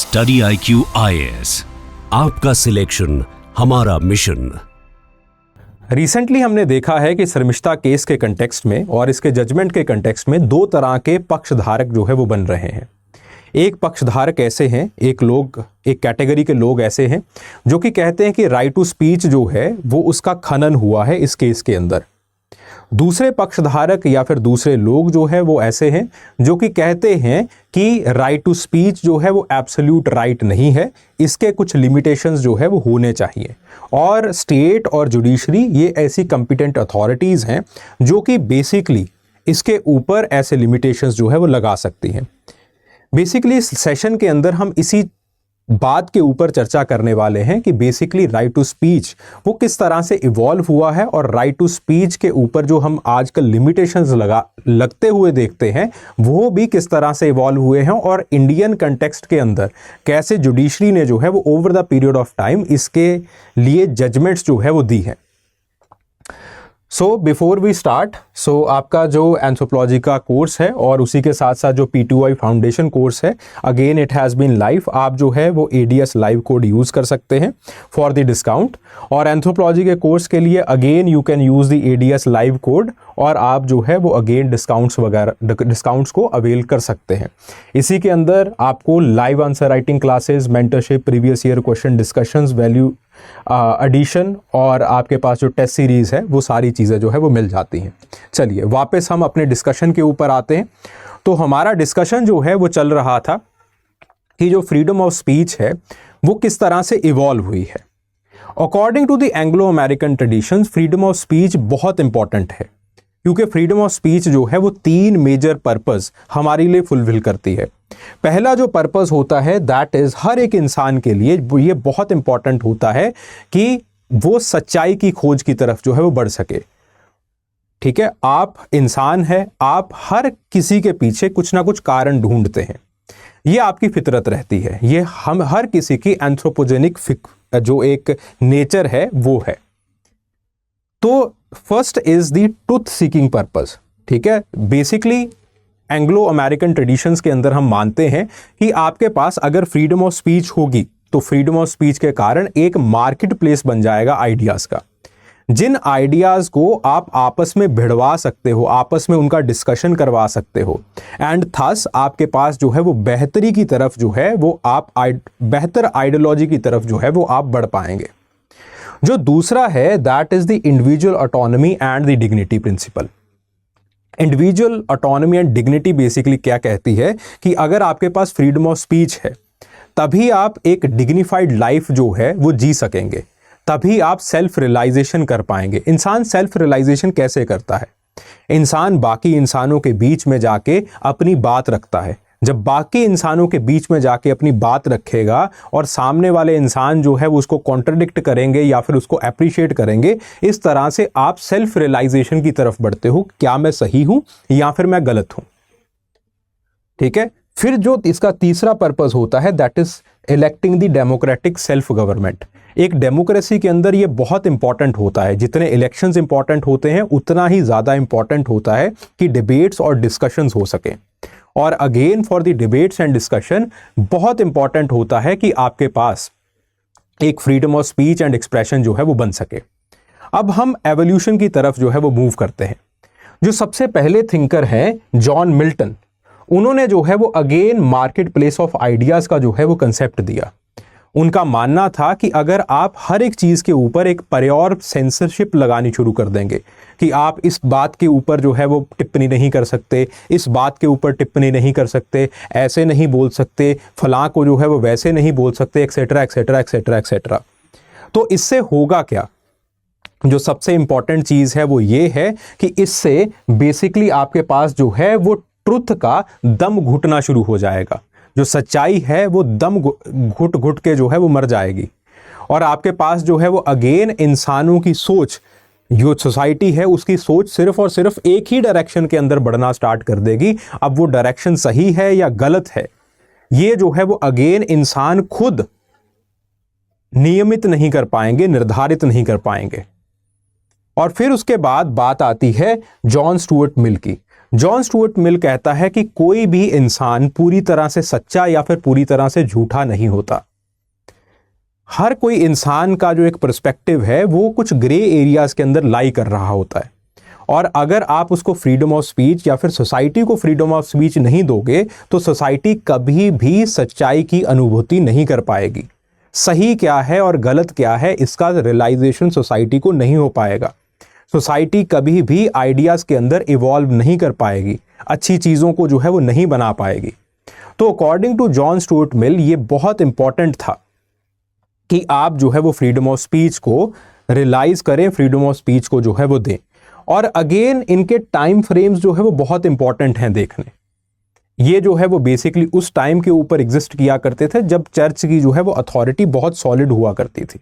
Study IQ IAS, आपका selection हमारा mission. Recently हमने देखा है कि शर्मिष्ठा केस के कंटेक्स्ट में और इसके जजमेंट के कंटेक्स्ट में दो तरह के पक्षधारक जो है वो बन रहे हैं। एक पक्षधारक ऐसे हैं, एक कैटेगरी के लोग ऐसे हैं जो कि कहते हैं कि राइट टू स्पीच जो है वो उसका खनन हुआ है इस केस के अंदर। दूसरे पक्षधारक या फिर दूसरे लोग जो है वो ऐसे हैं जो कि कहते हैं कि राइट टू स्पीच जो है वो एब्सोल्यूट राइट नहीं है, इसके कुछ लिमिटेशंस जो है वो होने चाहिए। और स्टेट और जुडिशरी ये ऐसी कॉम्पिटेंट अथॉरिटीज़ हैं जो कि बेसिकली इसके ऊपर ऐसे लिमिटेशंस जो है वो लगा सकती हैं। बेसिकली इस सेशन के अंदर हम इसी बात के ऊपर चर्चा करने वाले हैं कि बेसिकली राइट टू स्पीच वो किस तरह से इवॉल्व हुआ है और राइट टू स्पीच के ऊपर जो हम आजकल लिमिटेशंस लगते हुए देखते हैं वो भी किस तरह से इवॉल्व हुए हैं और इंडियन कंटेक्स्ट के अंदर कैसे जुडिशरी ने जो है वो over the period of time इसके लिए जजमेंट्स जो है वो दी है। सो बिफोर वी स्टार्ट, आपका जो एंथ्रोपोलॉजी का कोर्स है और उसी के साथ साथ जो P2I फाउंडेशन कोर्स है, again it has been live. आप जो है वो ADS लाइव कोड यूज़ कर सकते हैं फॉर द डिस्काउंट। और एंथ्रोपोलॉजी के कोर्स के लिए again you can use the ADS live code और आप जो है वो अगेन डिस्काउंट्स को अवेल कर सकते हैं। इसी के अंदर आपको live answer writing classes, mentorship, previous year question discussions, value addition और आपके पास जो टेस्ट सीरीज़ है वो सारी चीज़ें जो है वो मिल जाती हैं। चलिए वापस हम अपने डिस्कशन के ऊपर आते हैं। तो हमारा डिस्कशन जो है वो चल रहा था कि जो फ्रीडम ऑफ स्पीच है वो किस तरह से इवॉल्व हुई है। According to the Anglo American traditions freedom of speech बहुत इंपॉर्टेंट है क्योंकि फ्रीडम ऑफ स्पीच जो है वो 3 मेजर पर्पस हमारे लिए फुलफिल करती है। पहला जो पर्पस होता है दैट इज हर एक इंसान के लिए ये बहुत इंपॉर्टेंट होता है कि वो सच्चाई की खोज की तरफ जो है वो बढ़ सके। ठीक है, आप इंसान है, आप हर किसी के पीछे कुछ ना कुछ कारण ढूंढते हैं, ये आपकी फितरत रहती है, ये हम हर किसी की एंथ्रोपोजेनिक जो एक नेचर है वो है। तो first is the truth seeking purpose. ठीक है, बेसिकली एंग्लो अमेरिकन ट्रेडिशंस के अंदर हम मानते हैं कि आपके पास अगर फ्रीडम ऑफ स्पीच होगी तो फ्रीडम ऑफ स्पीच के कारण एक मार्केट प्लेस बन जाएगा आइडियाज़ का। जिन आइडियाज़ को आप आपस में भिड़वा सकते हो, आपस में उनका डिस्कशन करवा सकते हो एंड थस आपके पास जो है वो बेहतरी की तरफ जो है वो आप बेहतर आइडियोलॉजी की तरफ जो है वो आप बढ़ पाएंगे। जो दूसरा है that is the individual autonomy and the dignity principle. Individual autonomy and dignity basically क्या कहती है कि अगर आपके पास फ्रीडम ऑफ स्पीच है तभी आप एक डिग्निफाइड लाइफ जो है वो जी सकेंगे, तभी आप सेल्फ रियलाइजेशन कर पाएंगे। इंसान सेल्फ रियलाइजेशन कैसे करता है? इंसान बाकी इंसानों के बीच में जाके अपनी बात रखता है। जब बाकी इंसानों के बीच में जाके अपनी बात रखेगा और सामने वाले इंसान जो है वो उसको कॉन्ट्रडिक्ट करेंगे या फिर उसको अप्रिशिएट करेंगे, इस तरह से आप सेल्फ रियलाइजेशन की तरफ बढ़ते हो, क्या मैं सही हूं या फिर मैं गलत हूं। ठीक है, फिर जो इसका तीसरा पर्पस होता है that is electing the democratic self government. एक डेमोक्रेसी के अंदर ये बहुत इंपॉर्टेंट होता है, जितने इलेक्शंस इंपॉर्टेंट होते हैं उतना ही ज़्यादा इंपॉर्टेंट होता है कि डिबेट्स और डिस्कशंस हो सकें। और again for the debates and discussion बहुत इंपॉर्टेंट होता है कि आपके पास एक freedom of speech and expression जो है वो बन सके। अब हम एवोल्यूशन की तरफ जो है वो मूव करते हैं। जो सबसे पहले थिंकर हैं जॉन मिल्टन, उन्होंने जो है वो again market place of ideas का जो है वो कंसेप्ट दिया। उनका मानना था कि अगर आप हर एक चीज़ के ऊपर एक प्रायोर सेंसरशिप लगानी शुरू कर देंगे कि आप इस बात के ऊपर जो है वो टिप्पणी नहीं कर सकते, इस बात के ऊपर टिप्पणी नहीं कर सकते, ऐसे नहीं बोल सकते, फलां को जो है वो वैसे नहीं बोल सकते, एक्सेट्रा एक्सेट्रा एक्सेट्रा एक्सेट्रा। तो इससे होगा क्या? जो सबसे इंपॉर्टेंट चीज़ है वो ये है कि इससे बेसिकली आपके पास जो है वो ट्रुथ का दम घुटना शुरू हो जाएगा। जो सच्चाई है वो दम घुट घुट के जो है वो मर जाएगी और आपके पास जो है वो अगेन इंसानों की सोच, जो सोसाइटी है उसकी सोच सिर्फ और सिर्फ एक ही डायरेक्शन के अंदर बढ़ना स्टार्ट कर देगी। अब वो डायरेक्शन सही है या गलत है ये जो है वो अगेन इंसान खुद नियमित नहीं कर पाएंगे, निर्धारित नहीं कर पाएंगे। और फिर उसके बाद बात आती है जॉन स्टुअर्ट मिल की। जॉन स्टुअर्ट मिल कहता है कि कोई भी इंसान पूरी तरह से सच्चा या फिर पूरी तरह से झूठा नहीं होता। हर कोई इंसान का जो एक पर्सपेक्टिव है वो कुछ ग्रे एरियाज के अंदर लाई कर रहा होता है, और अगर आप उसको फ्रीडम ऑफ स्पीच या फिर सोसाइटी को फ्रीडम ऑफ स्पीच नहीं दोगे तो सोसाइटी कभी भी सच्चाई की अनुभूति नहीं कर पाएगी। सही क्या है और गलत क्या है इसका रियलाइजेशन सोसाइटी को नहीं हो पाएगा। सोसाइटी कभी भी आइडियाज़ के अंदर इवॉल्व नहीं कर पाएगी, अच्छी चीज़ों को जो है वो नहीं बना पाएगी। तो according to John Stuart Mill ये बहुत इंपॉर्टेंट था कि आप जो है वो फ्रीडम ऑफ स्पीच को रियलाइज़ करें, फ्रीडम ऑफ स्पीच को जो है वो दें। और अगेन इनके टाइम फ्रेम्स जो है वो बहुत इंपॉर्टेंट हैं देखने। ये जो है वो बेसिकली उस टाइम के ऊपर एग्जिस्ट किया करते थे जब चर्च की जो है वो अथॉरिटी बहुत सॉलिड हुआ करती थी,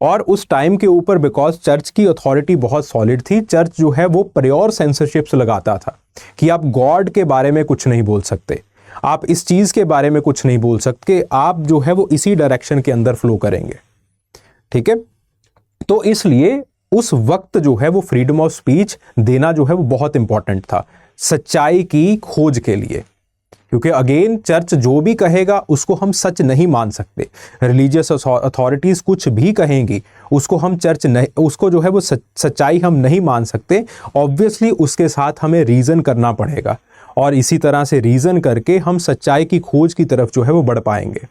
और उस टाइम के ऊपर बिकॉज चर्च की अथॉरिटी बहुत सॉलिड थी, चर्च जो है वो प्योर सेंसरशिप्स लगाता था कि आप गॉड के बारे में कुछ नहीं बोल सकते, आप इस चीज़ के बारे में कुछ नहीं बोल सकते, आप जो है वो इसी डायरेक्शन के अंदर फ्लो करेंगे। ठीक है, तो इसलिए उस वक्त जो है वो फ्रीडम ऑफ स्पीच देना जो है वो बहुत इंपॉर्टेंट था सच्चाई की खोज के लिए, क्योंकि अगेन चर्च जो भी कहेगा उसको हम सच नहीं मान सकते। रिलीजियस अथॉरिटीज़ कुछ भी कहेंगी उसको हम चर्च नहीं, उसको जो है वो सच्चाई हम नहीं मान सकते। ऑब्वियसली उसके साथ हमें रीज़न करना पड़ेगा, और इसी तरह से रीज़न करके हम सच्चाई की खोज की तरफ जो है वो बढ़ पाएंगे।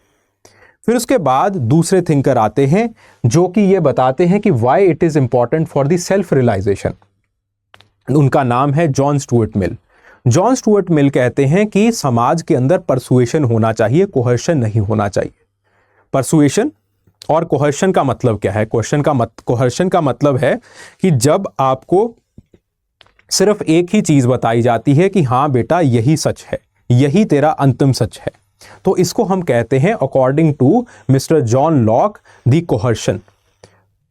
फिर उसके बाद दूसरे थिंकर आते हैं जो कि ये बताते हैं कि why it is important for the self realisation. उनका नाम है John Stuart Mill. John Stuart Mill कहते हैं कि समाज के अंदर परसुएशन होना चाहिए, कोहर्शन नहीं होना चाहिए। परसुएशन और कोहर्शन का मतलब क्या है? कोहर्शन का मतलब है कि जब आपको सिर्फ एक ही चीज़ बताई जाती है कि हाँ बेटा यही सच है, यही तेरा अंतिम सच है, तो इसको हम कहते हैं according to mister John Locke the coercion.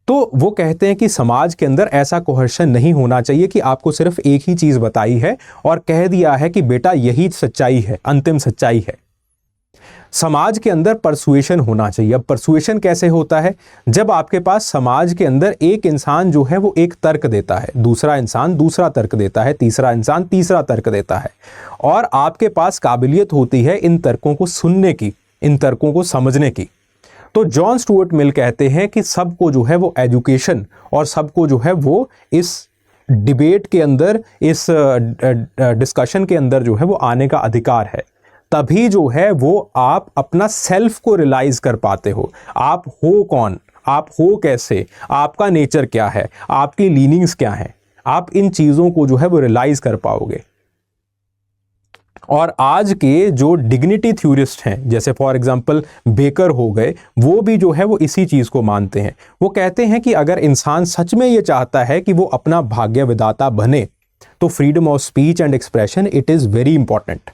तो वो कहते हैं कि समाज के अंदर ऐसा कोहर्शन नहीं होना चाहिए कि आपको सिर्फ एक ही चीज़ बताई है और कह दिया है कि बेटा यही सच्चाई है, अंतिम सच्चाई है। समाज के अंदर परसुएशन होना चाहिए। अब परसुएशन कैसे होता है? जब आपके पास समाज के अंदर एक इंसान जो है वो एक तर्क देता है, दूसरा इंसान दूसरा तर्क देता है, तीसरा इंसान तीसरा तर्क देता है, और आपके पास काबिलियत होती है इन तर्कों को सुनने की, इन तर्कों को समझने की। तो जॉन स्टुअर्ट मिल कहते हैं कि सबको जो है वो एजुकेशन और सबको जो है वो इस डिबेट के अंदर, इस डिस्कशन के अंदर जो है वो आने का अधिकार है। तभी जो है वो आप अपना सेल्फ को रियलाइज कर पाते हो। आप हो कौन, आप हो कैसे, आपका नेचर क्या है, आपकी लीनिंग्स क्या है, आप इन चीज़ों को जो है वो रियलाइज कर पाओगे। और आज के जो डिग्निटी थ्योरिस्ट हैं, जैसे फॉर एग्जांपल बेकर हो गए, वो भी जो है वो इसी चीज़ को मानते हैं। वो कहते हैं कि अगर इंसान सच में ये चाहता है कि वो अपना भाग्य विधाता बने तो freedom of speech and expression it is very important.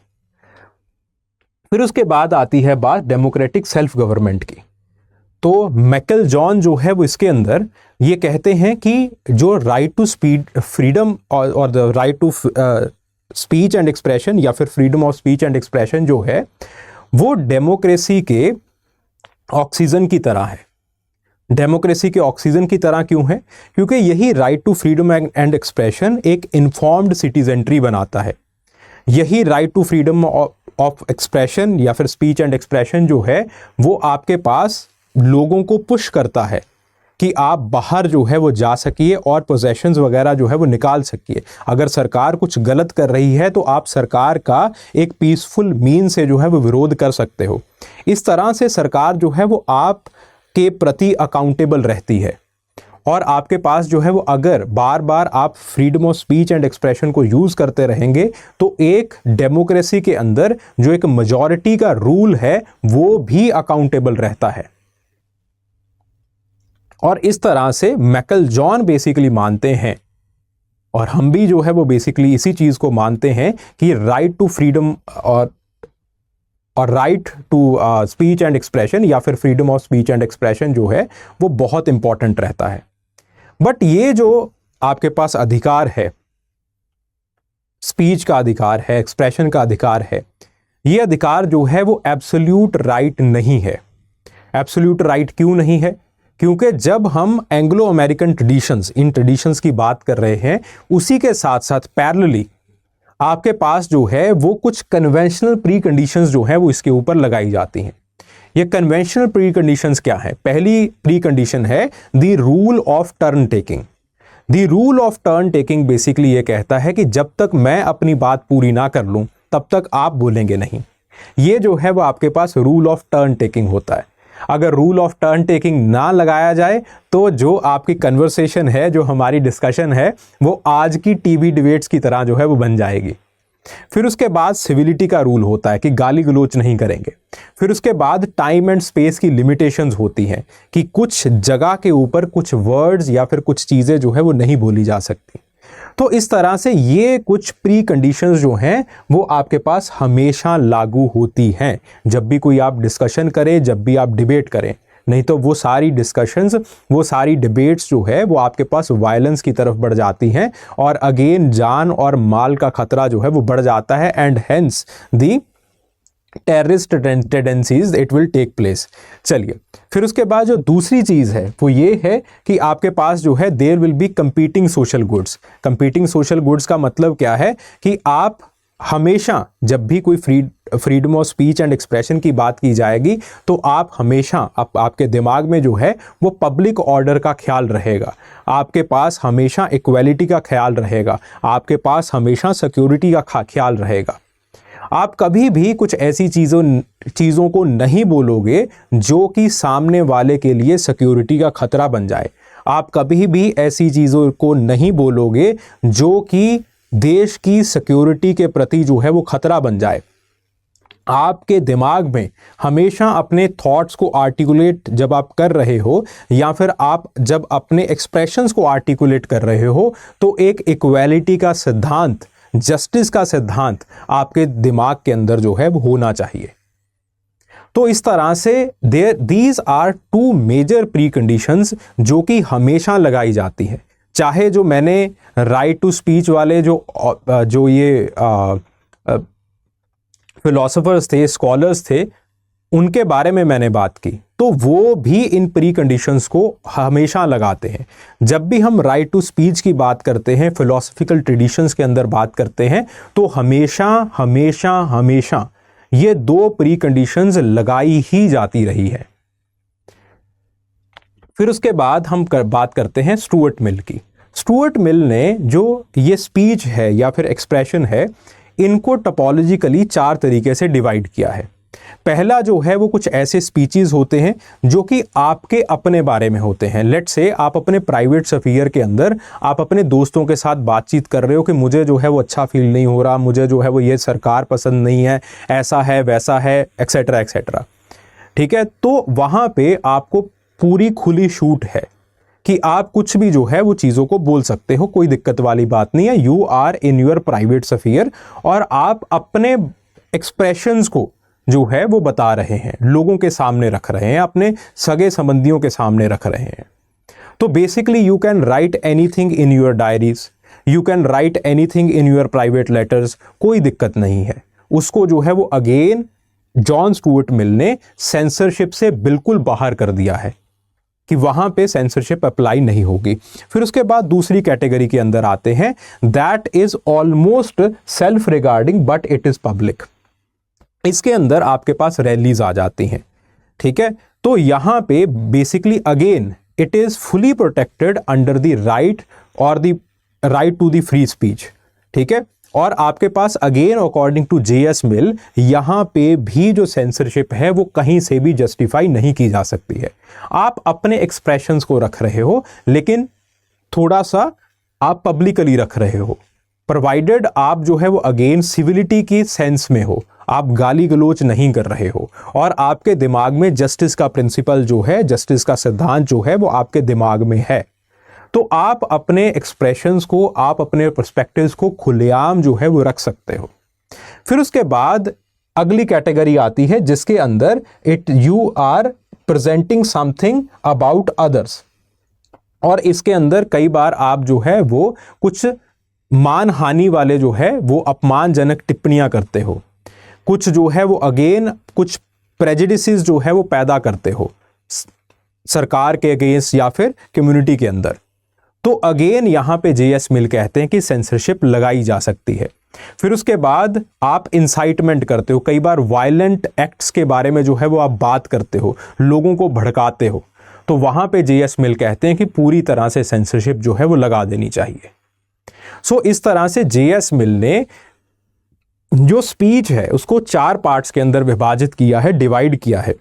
फिर उसके बाद आती है बात डेमोक्रेटिक सेल्फ गवर्नमेंट की। तो मैकल जॉन जो है वो इसके अंदर ये कहते हैं कि जो राइट टू फ्रीडम और the right to speech and expression या फिर freedom of speech and expression जो है वो डेमोक्रेसी के ऑक्सीजन की तरह है। डेमोक्रेसी के ऑक्सीजन की तरह क्यों है? क्योंकि यही right to freedom and expression एक इन्फॉर्म्ड सिटीजनरी बनाता है। यही right to freedom of expression या फिर स्पीच एंड एक्सप्रेशन जो है वो आपके पास लोगों को पुश करता है कि आप बाहर जो है वो जा सकिए और पोजेशंस वगैरह जो है वो निकाल सकिए। अगर सरकार कुछ गलत कर रही है तो आप सरकार का एक पीसफुल मीन से जो है वो विरोध कर सकते हो। इस तरह से सरकार जो है वो आप के प्रति अकाउंटेबल रहती है, और आपके पास जो है वो अगर बार बार आप freedom of speech and expression को यूज़ करते रहेंगे तो एक डेमोक्रेसी के अंदर जो एक मेजॉरिटी का रूल है वो भी अकाउंटेबल रहता है। और इस तरह से मैकल जॉन बेसिकली मानते हैं, और हम भी जो है वो बेसिकली इसी चीज़ को मानते हैं कि राइट टू फ्रीडम और right to speech and expression या फिर freedom of speech and expression जो है वो बहुत इंपॉर्टेंट रहता है। बट ये जो आपके पास अधिकार है, स्पीच का अधिकार है, एक्सप्रेशन का अधिकार है, ये अधिकार जो है वो एब्सोल्यूट राइट नहीं है। एब्सोल्यूट राइट क्यों नहीं है? क्योंकि जब हम एंग्लो अमेरिकन ट्रेडिशंस, इन ट्रेडिशंस की बात कर रहे हैं, उसी के साथ साथ पैरेलली आपके पास जो है वो कुछ कन्वेंशनल प्री कंडीशंस जो है वो इसके ऊपर लगाई जाती हैं। ये कन्वेंशनल प्री कंडीशंस क्या है? पहली प्री कंडीशन है the rule of turn taking. The rule of turn taking basically ये कहता है कि जब तक मैं अपनी बात पूरी ना कर लूं तब तक आप बोलेंगे नहीं। ये जो है वो आपके पास रूल ऑफ टर्न टेकिंग होता है। अगर रूल ऑफ टर्न टेकिंग ना लगाया जाए तो जो आपकी कन्वर्सेशन है, जो हमारी डिस्कशन है, वो आज की टीवी डिबेट्स की तरह जो है वो बन जाएगी। फिर उसके बाद सिविलिटी का रूल होता है कि गाली गलौच नहीं करेंगे। फिर उसके बाद टाइम एंड स्पेस की लिमिटेशंस होती हैं कि कुछ जगह के ऊपर कुछ वर्ड्स या फिर कुछ चीज़ें जो है वो नहीं बोली जा सकती। तो इस तरह से ये कुछ प्री कंडीशंस जो हैं वो आपके पास हमेशा लागू होती हैं जब भी कोई आप डिस्कशन करें, जब भी आप डिबेट करें। नहीं तो वो सारी डिस्कशंस, वो सारी डिबेट्स जो है वो आपके पास वायलेंस की तरफ बढ़ जाती हैं और अगेन जान और माल का खतरा जो है वो बढ़ जाता है and hence the terrorist tendencies it will take place. चलिए, फिर उसके बाद जो दूसरी चीज़ है वो ये है कि आपके पास जो है there will be competing social goods. Competing social goods का मतलब क्या है कि आप हमेशा जब भी कोई freedom of speech and expression की बात की जाएगी तो आप हमेशा आपके दिमाग में जो है वो पब्लिक ऑर्डर का ख्याल रहेगा, आपके पास हमेशा इक्वालिटी का ख्याल रहेगा, आपके पास हमेशा सिक्योरिटी का ख्याल रहेगा। आप कभी भी कुछ ऐसी चीज़ों को नहीं बोलोगे जो कि सामने वाले के लिए सिक्योरिटी का खतरा बन जाए। आप कभी भी ऐसी चीज़ों को नहीं बोलोगे जो कि देश की सिक्योरिटी के प्रति जो है वो खतरा बन जाए। आपके दिमाग में हमेशा अपने थॉट्स को आर्टिकुलेट जब आप कर रहे हो या फिर आप जब अपने एक्सप्रेशंस को आर्टिकुलेट कर रहे हो तो एक इक्वालिटी का सिद्धांत, जस्टिस का सिद्धांत आपके दिमाग के अंदर जो है वो होना चाहिए। तो इस तरह से these are two major preconditions जो कि हमेशा लगाई जाती है। चाहे जो मैंने राइट टू स्पीच वाले जो ये फिलोसोफर्स थे, स्कॉलर्स थे, उनके बारे में मैंने बात की, तो वो भी इन प्री कंडीशंस को हमेशा लगाते हैं। जब भी हम राइट टू स्पीच की बात करते हैं, फिलोसफिकल ट्रेडिशंस के अंदर बात करते हैं, तो हमेशा हमेशा हमेशा ये दो प्री कंडीशंस लगाई ही जाती रही है। फिर उसके बाद हम बात करते हैं स्टुअर्ट मिल की। स्टुअर्ट मिल ने जो ये स्पीच है या फिर एक्सप्रेशन है, इनको टोपोलॉजिकली 4 तरीके से डिवाइड किया है। पहला जो है वो कुछ ऐसे स्पीचेस होते हैं जो कि आपके अपने बारे में होते हैं। लेट्स से आप अपने प्राइवेट अफेयर के अंदर आप अपने दोस्तों के साथ बातचीत कर रहे हो कि मुझे जो है वो अच्छा फील नहीं हो रहा, मुझे जो है वो ये सरकार पसंद नहीं है, ऐसा है वैसा है, एक्सेट्रा एक्सेट्रा। ठीक है, तो वहाँ पे आपको पूरी खुली छूट है कि आप कुछ भी जो है वो चीज़ों को बोल सकते हो, कोई दिक्कत वाली बात नहीं है। You are in your private affair और आप अपने एक्सप्रेशंस को जो है वो बता रहे हैं, लोगों के सामने रख रहे हैं, अपने सगे संबंधियों के सामने रख रहे हैं। तो basically you can write anything in your diaries, you can write anything in your private letters, कोई दिक्कत नहीं है। उसको जो है वो अगेन जॉन स्टुअर्ट मिल ने सेंसरशिप से बिल्कुल बाहर कर दिया है कि वहां पे सेंसरशिप अप्लाई नहीं होगी। फिर उसके बाद दूसरी कैटेगरी के अंदर आते हैं, that is almost self regarding but it is public. इसके अंदर आपके पास रैलीज आ जाती हैं। ठीक है, तो यहां पे basically again it is fully protected under the right और the right to the free speech. ठीक है, और आपके पास again according to JS Mill यहां पे भी जो सेंसरशिप है वो कहीं से भी जस्टिफाई नहीं की जा सकती है। आप अपने एक्सप्रेशंस को रख रहे हो लेकिन थोड़ा सा आप पब्लिकली रख रहे हो, प्रोवाइडेड आप जो है वो अगेन सिविलिटी की सेंस में हो, आप गाली गलोच नहीं कर रहे हो और आपके दिमाग में जस्टिस का प्रिंसिपल जो है, जस्टिस का सिद्धांत जो है वो आपके दिमाग में है। तो आप अपने एक्सप्रेशंस को, आप अपने पर्सपेक्टिव्स को खुलेआम जो है वो रख सकते हो। फिर उसके बाद अगली कैटेगरी आती है जिसके अंदर you are presenting something about others, और इसके अंदर कई बार आप जो है वो कुछ मानहानि वाले जो है वो अपमानजनक टिप्पणियां करते हो, कुछ जो है वो अगेन कुछ प्रेजुडिसेस जो है वो पैदा करते हो सरकार के अगेंस्ट या फिर कम्युनिटी के अंदर। तो अगेन यहां पे जेएस मिल कहते हैं कि सेंसरशिप लगाई जा सकती है। फिर उसके बाद आप इंसाइटमेंट करते हो, कई बार वायलेंट एक्ट्स के बारे में जो है वो आप बात करते हो, लोगों को भड़काते हो, तो वहां पे जेएस मिल कहते हैं कि पूरी तरह से सेंसरशिप जो है वो लगा देनी चाहिए। सो इस तरह से जेएस मिल ने जो स्पीच है उसको 4 पार्ट्स के अंदर विभाजित किया है, डिवाइड किया है,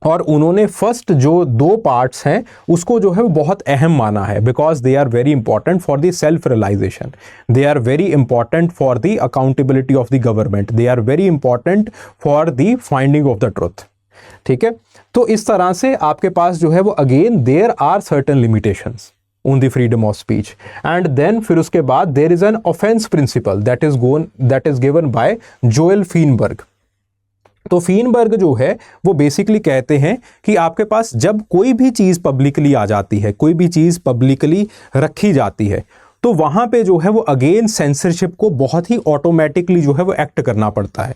और उन्होंने फर्स्ट जो 2 पार्ट्स हैं उसको जो है वो बहुत अहम माना है, because they are very important for the self realisation, they are very important for the accountability of the government, they are very important for the finding of the truth. ठीक है, तो इस तरह से आपके पास जो है वो again there are certain limitations on the freedom of speech, and then फिर उसके बाद there is an offence principle that is given by Joel Feinberg. तो फीनबर्ग जो है वो बेसिकली कहते हैं कि आपके पास जब कोई भी चीज़ पब्लिकली आ जाती है, कोई भी चीज़ पब्लिकली रखी जाती है, तो वहाँ पे जो है वो अगेन सेंसरशिप को बहुत ही ऑटोमेटिकली जो है वो एक्ट करना पड़ता है।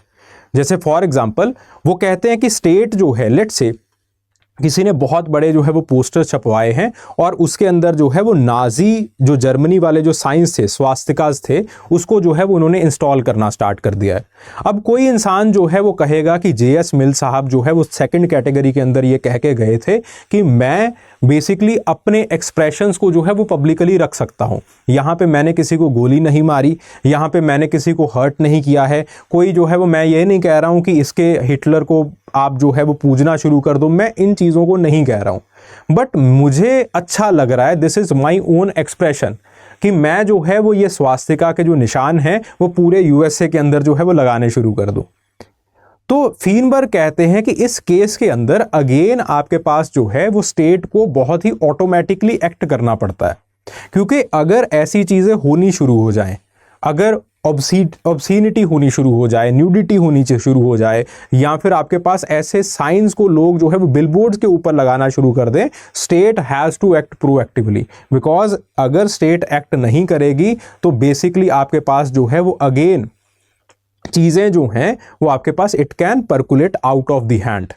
जैसे फॉर एग्जांपल वो कहते हैं कि स्टेट जो है, लेट्स से किसी ने बहुत बड़े जो है वो पोस्टर छपवाए हैं और उसके अंदर जो है वो नाजी जो जर्मनी वाले जो साइंस थे, स्वास्तिकास थे, उसको जो है वो उन्होंने इंस्टॉल करना स्टार्ट कर दिया है। अब कोई इंसान जो है वो कहेगा कि जेएस मिल साहब जो है वो सेकंड कैटेगरी के अंदर ये कह के गए थे कि मैं बेसिकली अपने एक्सप्रेशंस को जो है वो पब्लिकली रख सकता हूँ, यहाँ पे मैंने किसी को गोली नहीं मारी, यहाँ पे मैंने किसी को हर्ट नहीं किया है, कोई जो है वो, मैं ये नहीं कह रहा हूँ कि इसके हिटलर को आप जो है वो पूजना शुरू कर दो, मैं इन चीज़ों को नहीं कह रहा हूँ, बट मुझे अच्छा लग रहा है, this is my own expression, कि मैं जो है वो ये स्वास्तिका के जो निशान हैं वो पूरे यूएसए के अंदर जो है वो लगाने शुरू कर दूँ। तो फीनबर्ग कहते हैं कि इस केस के अंदर अगेन आपके पास जो है वो स्टेट को बहुत ही ऑटोमेटिकली एक्ट करना पड़ता है, क्योंकि अगर ऐसी चीज़ें होनी शुरू हो जाएं, अगर ऑब्सीनिटी होनी शुरू हो जाए, न्यूडिटी होनी शुरू हो जाए, या फिर आपके पास ऐसे साइंस को लोग जो है वो बिलबोर्ड्स के ऊपर लगाना शुरू कर दें, state has to act proactively, because अगर स्टेट एक्ट नहीं करेगी तो बेसिकली आपके पास जो है वो अगेन चीज़ें जो हैं वो आपके पास it can percolate out of the hand,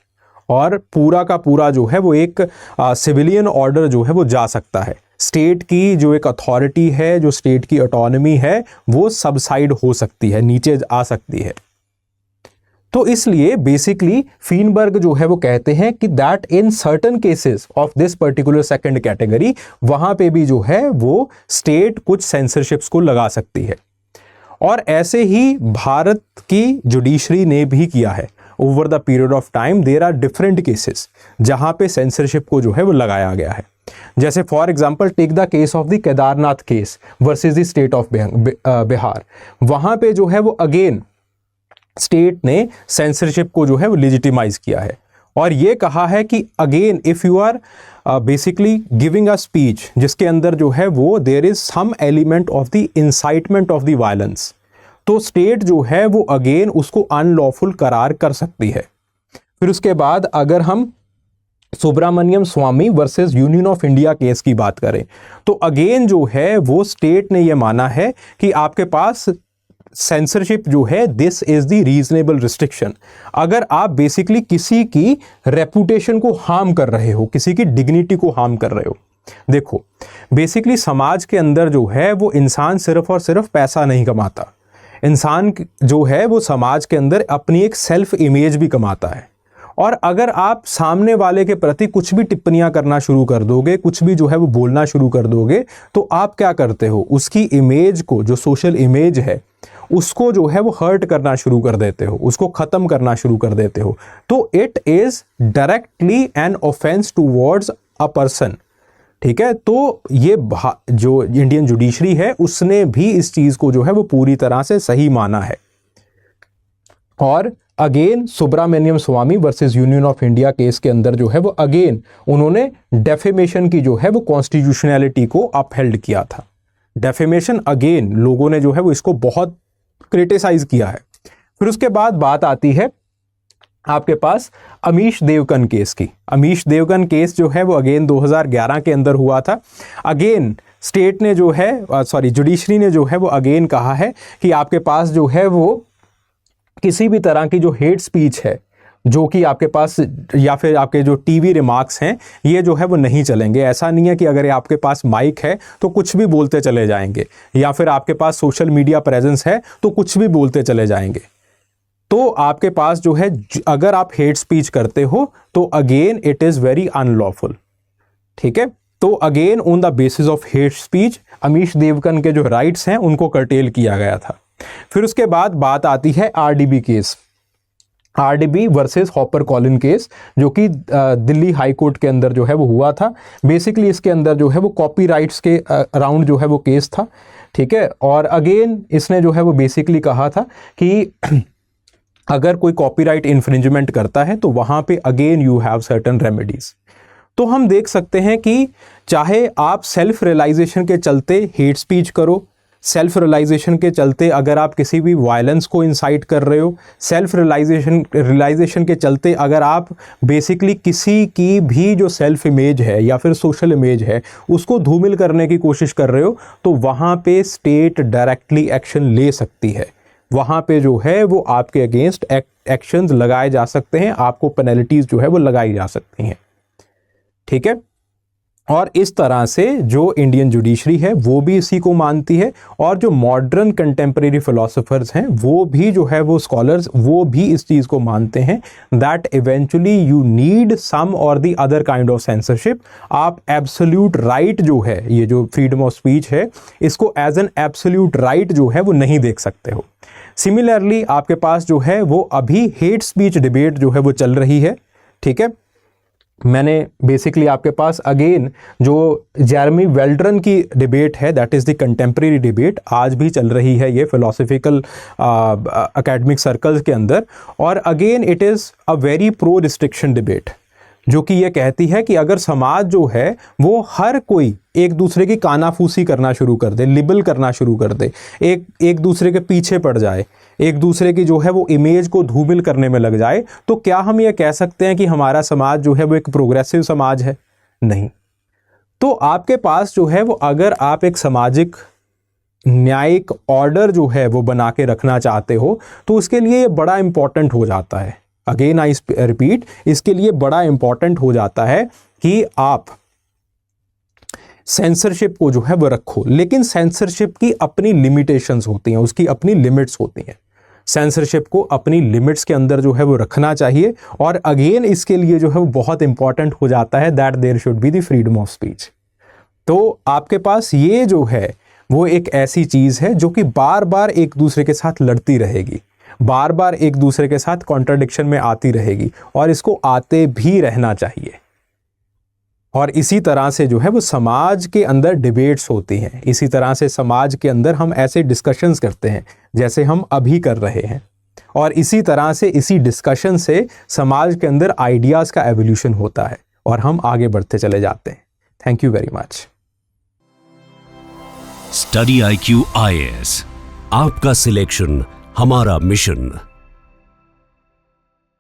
और पूरा का पूरा जो है वो एक सिविलियन ऑर्डर जो है वो जा सकता है। स्टेट की जो एक अथॉरिटी है, जो स्टेट की ऑटोनॉमी है, वो सबसाइड हो सकती है, नीचे आ सकती है। तो इसलिए बेसिकली फीनबर्ग जो है वो कहते हैं कि that in certain cases of this particular second category, वहां पे भी जो है वो स्टेट कुछ सेंसरशिप्स को लगा सकती है। और ऐसे ही भारत की जुडिशरी ने भी किया है। Over the period of time there are different cases जहां पे सेंसरशिप को जो है वो लगाया गया है। जैसे for example take the case of the Kedarnath case versus the state of Bihar. वहां पे जो है वो अगेन स्टेट ने सेंसरशिप को जो है वो लेजिटिमाइज किया है और ये कहा है कि again if you are basically giving a speech जिसके अंदर जो है वो there is some element of the incitement of the violence, तो स्टेट जो है वो अगेन उसको अनलॉफुल करार कर सकती है। फिर उसके बाद अगर हम Subramaniam Swamy versus union of India case की बात करें तो अगेन जो है वो स्टेट ने ये माना है कि आपके पास सेंसरशिप जो है this is the reasonable restriction. अगर आप बेसिकली किसी की रेपुटेशन को हार्म कर रहे हो, किसी की डिग्निटी को हार्म कर रहे हो, देखो बेसिकली समाज के अंदर जो है वो इंसान सिर्फ और सिर्फ पैसा नहीं कमाता, इंसान जो है वो समाज के अंदर अपनी एक सेल्फ इमेज भी कमाता है। और अगर आप सामने वाले के प्रति कुछ भी टिप्पणियां करना शुरू कर दोगे, कुछ भी जो है वो बोलना शुरू कर दोगे, तो आप क्या करते हो, उसकी इमेज को, जो सोशल इमेज है उसको जो है वो हर्ट करना शुरू कर देते हो, उसको ख़त्म करना शुरू कर देते हो। तो it is directly an offence towards a person. ठीक है, तो ये जो इंडियन जुडिशरी है उसने भी इस चीज़ को जो है वो पूरी तरह से सही माना है। और again Subramanian Swamy versus union of India case के अंदर जो है वो अगेन उन्होंने डेफेमेशन की जो है वो कॉन्स्टिट्यूशनैलिटी को अपहेल्ड किया था। डेफेमेशन अगेन लोगों ने जो है वो इसको बहुत क्रिटिसाइज किया है। फिर उसके बाद बात आती है आपके पास अमीश देवगन केस की। अमीश देवगन केस जो है वो अगेन 2011 के अंदर हुआ था। अगेन स्टेट ने जो है जुडिशरी ने जो है वो अगेन कहा है कि आपके पास जो है वो किसी भी तरह की जो हेट स्पीच है जो कि आपके पास, या फिर आपके जो टीवी रिमार्क्स हैं ये जो है वो नहीं चलेंगे। ऐसा नहीं है कि अगर आपके पास माइक है तो कुछ भी बोलते चले जाएंगे, या फिर आपके पास सोशल मीडिया प्रेजेंस है तो कुछ भी बोलते चले जाएंगे। तो आपके पास जो है, अगर आप हेट स्पीच करते हो तो again it is very unlawful, ठीक है। तो again on the basis of hate speech Amish Devgan के जो राइट्स हैं उनको कर्टेल किया गया था। फिर उसके बाद बात आती है RDB case, RDB versus hopper Colin case, जो कि दिल्ली हाई कोर्ट के अंदर जो है वो हुआ था। बेसिकली इसके अंदर जो है वो कॉपीराइट्स के अराउंड जो है वो केस था, ठीक है। और अगेन इसने जो है वो बेसिकली कहा था कि अगर कोई कॉपीराइट इन्फ्रिंजमेंट करता है तो वहाँ पे again you have certain remedies. तो हम देख सकते हैं कि चाहे आप सेल्फ रियलाइजेशन के चलते हेट स्पीच करो, सेल्फ रियलाइजेशन के चलते अगर आप किसी भी वायलेंस को इंसाइट कर रहे हो, सेल्फ रियलाइजेशन के चलते अगर आप बेसिकली किसी की भी जो सेल्फ इमेज है या फिर सोशल इमेज है उसको धूमिल करने की कोशिश कर रहे हो, तो वहाँ पे स्टेट डायरेक्टली एक्शन ले सकती है। वहाँ पे जो है वो आपके अगेंस्ट एक्शंस लगाए जा सकते हैं, आपको पेनल्टीज जो है वो लगाई जा सकती हैं, ठीक है। और इस तरह से जो इंडियन जुडिशरी है वो भी इसी को मानती है, और जो मॉडर्न कंटेम्प्रेरी फिलोसोफर्स हैं वो भी जो है वो स्कॉलर्स वो भी इस चीज़ को मानते हैं that eventually you need some or the other kind of censorship. आप एब्सोल्यूट राइट जो है, ये जो फ्रीडम ऑफ स्पीच है, इसको एज एन एब्सोल्यूट राइट जो है वो नहीं देख सकते हो। सिमिलरली आपके पास जो है वो अभी हेट स्पीच डिबेट जो है वो चल रही है, ठीक है। मैंने बेसिकली आपके पास अगेन जो जेरेमी वेल्ड्रन की डिबेट है, that is the contemporary debate, आज भी चल रही है ये फिलोसफिकल एकेडमिक सर्कल्स के अंदर। और again it is a very pro restriction debate, जो कि ये कहती है कि अगर समाज जो है वो हर कोई एक दूसरे की कानाफूसी करना शुरू कर दे, लिबल करना शुरू कर दे, एक दूसरे के पीछे पड़ जाए, एक दूसरे की जो है वो इमेज को धूमिल करने में लग जाए, तो क्या हम ये कह सकते हैं कि हमारा समाज जो है वो एक प्रोग्रेसिव समाज है? नहीं। तो आपके पास जो है वो, अगर आप एक सामाजिक न्यायिक ऑर्डर जो है वो बना के रखना चाहते हो तो उसके लिए ये बड़ा इंपॉर्टेंट हो जाता है। अगेन आई रिपीट, इसके लिए बड़ा इंपॉर्टेंट हो जाता है कि आप सेंसरशिप को जो है वो रखो, लेकिन सेंसरशिप की अपनी लिमिटेशंस होती हैं, उसकी अपनी लिमिट्स होती हैं। सेंसरशिप को अपनी लिमिट्स के अंदर जो है वो रखना चाहिए। और अगेन इसके लिए जो है वो बहुत इंपॉर्टेंट हो जाता है that there should be the freedom of speech. तो आपके पास ये जो है वो एक ऐसी चीज है जो कि बार बार एक दूसरे के साथ लड़ती रहेगी, बार बार एक दूसरे के साथ कॉन्ट्राडिक्शन में आती रहेगी, और इसको आते भी रहना चाहिए। और इसी तरह से जो है वो समाज के अंदर डिबेट्स होती हैं, इसी तरह से समाज के अंदर हम ऐसे डिस्कशंस करते हैं जैसे हम अभी कर रहे हैं, और इसी तरह से इसी डिस्कशन से समाज के अंदर आइडियाज़ का एवोल्यूशन होता है और हम आगे बढ़ते चले जाते हैं। Thank you very much. Study IQ IAS, आपका सिलेक्शन हमारा मिशन।